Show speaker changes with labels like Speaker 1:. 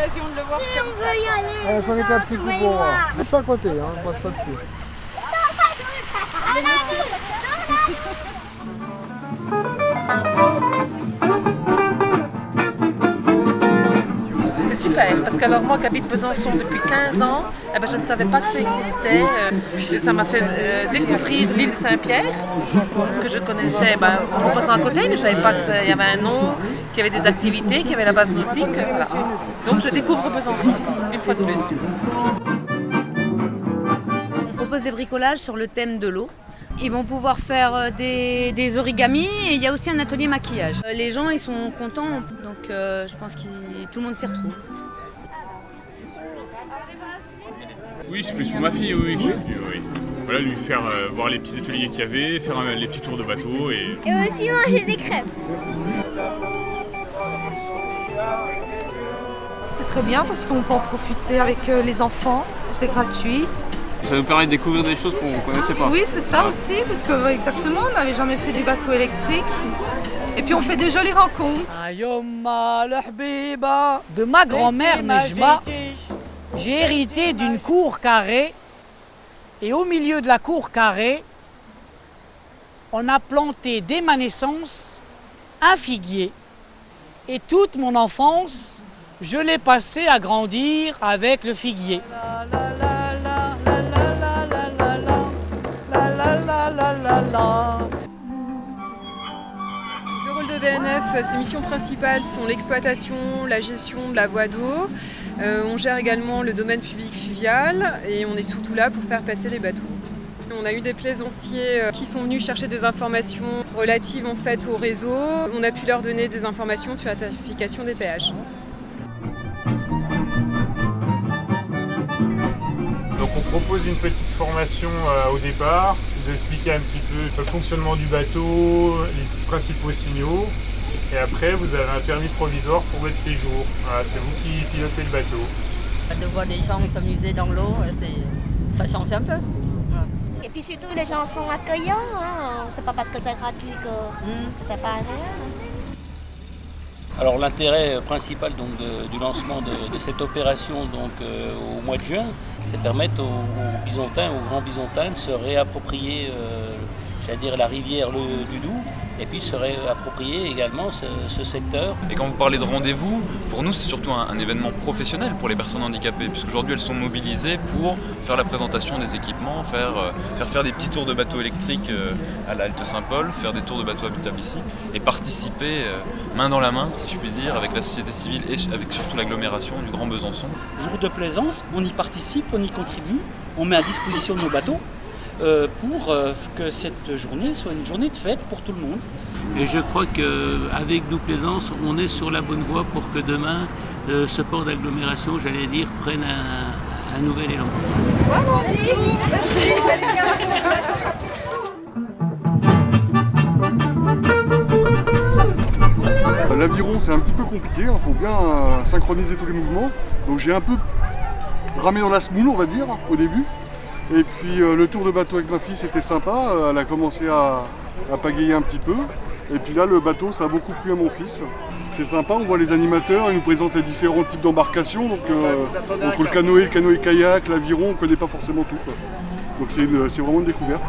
Speaker 1: l'occasion de le voir
Speaker 2: Si
Speaker 1: comme
Speaker 2: on
Speaker 1: ça.
Speaker 2: veut y aller,
Speaker 3: Elles sont des petits coups pour moi. Juste à côté, hein, on passe pas dessus.
Speaker 1: C'est super, parce que alors moi qui habite Besançon depuis 15 ans, eh ben, je ne savais pas que ça existait. Ça m'a fait découvrir l'île Saint-Pierre, que je connaissais en passant à côté, mais je ne savais pas qu'il y avait un nom, qu'il y avait des activités, qu'il y avait la base nautique. Voilà. Donc je découvre Besançon, une fois de plus.
Speaker 4: On propose des bricolages sur le thème de l'eau. Ils vont pouvoir faire des origamis et il y a aussi un atelier maquillage. Les gens ils sont contents, donc je pense que tout le monde s'y retrouve.
Speaker 5: Oui, c'est plus pour ma fille, oui. Oui. Voilà, lui faire voir les petits ateliers qu'il y avait, faire les petits tours de bateau et
Speaker 2: aussi manger des crêpes.
Speaker 6: C'est très bien parce qu'on peut en profiter avec les enfants, c'est gratuit.
Speaker 7: Ça nous permet de découvrir des choses qu'on ne connaissait pas.
Speaker 6: Oui, c'est ça aussi, parce que exactement, on n'avait jamais fait du bateau électrique. Et puis on fait des jolies rencontres.
Speaker 8: De ma grand-mère Nejma, j'ai hérité d'une cour carrée. Et au milieu de la cour carrée, on a planté dès ma naissance un figuier. Et toute mon enfance, je l'ai passée à grandir avec le figuier.
Speaker 1: Le rôle de VNF, ses missions principales sont l'exploitation, la gestion de la voie d'eau. On gère également le domaine public fluvial et on est surtout là pour faire passer les bateaux. On a eu des plaisanciers qui sont venus chercher des informations relatives en fait au réseau. On a pu leur donner des informations sur la tarification des péages.
Speaker 5: donc on propose une petite formation au départ, vous expliquer un petit peu le fonctionnement du bateau, les principaux signaux. Et après, vous avez un permis provisoire pour votre séjour. Voilà, c'est vous qui pilotez le bateau.
Speaker 4: De voir des gens s'amuser dans l'eau, ça change un peu. Voilà.
Speaker 2: Et puis surtout, les gens sont accueillants. Hein. C'est pas parce que c'est gratuit que c'est pas agréable.
Speaker 7: Alors l'intérêt principal donc, du lancement de cette opération donc, au mois de juin, c'est de permettre aux Bisontins, aux grands Bisontins de se réapproprier j'allais dire la rivière du Doubs et puis se réapproprier également ce secteur.
Speaker 9: Et quand vous parlez de rendez-vous, pour nous c'est surtout un événement professionnel pour les personnes handicapées, puisqu'aujourd'hui elles sont mobilisées pour faire la présentation des équipements, faire des petits tours de bateau électriques à la halte Saint-Paul, faire des tours de bateaux habitables ici, et participer main dans la main, si je puis dire, avec la société civile et avec surtout l'agglomération du Grand Besançon.
Speaker 10: Jour de plaisance, on y participe, on y contribue, on met à disposition nos bateaux pour que cette journée soit une journée de fête pour tout le monde.
Speaker 7: Et je crois qu'avec Nous Plaisance, on est sur la bonne voie pour que demain, ce port d'agglomération, j'allais dire, prenne un nouvel élan.
Speaker 3: L'aviron, c'est un petit peu compliqué, il faut bien synchroniser tous les mouvements. Donc j'ai un peu ramé dans la semoule, on va dire, au début. Et puis le tour de bateau avec ma fille, c'était sympa. Elle a commencé à pagayer un petit peu. Et puis là, le bateau, ça a beaucoup plu à mon fils. C'est sympa, on voit les animateurs, ils nous présentent les différents types d'embarcations. Donc le canoë-kayak, l'aviron, on ne connaît pas forcément tout, quoi. Donc c'est vraiment une découverte.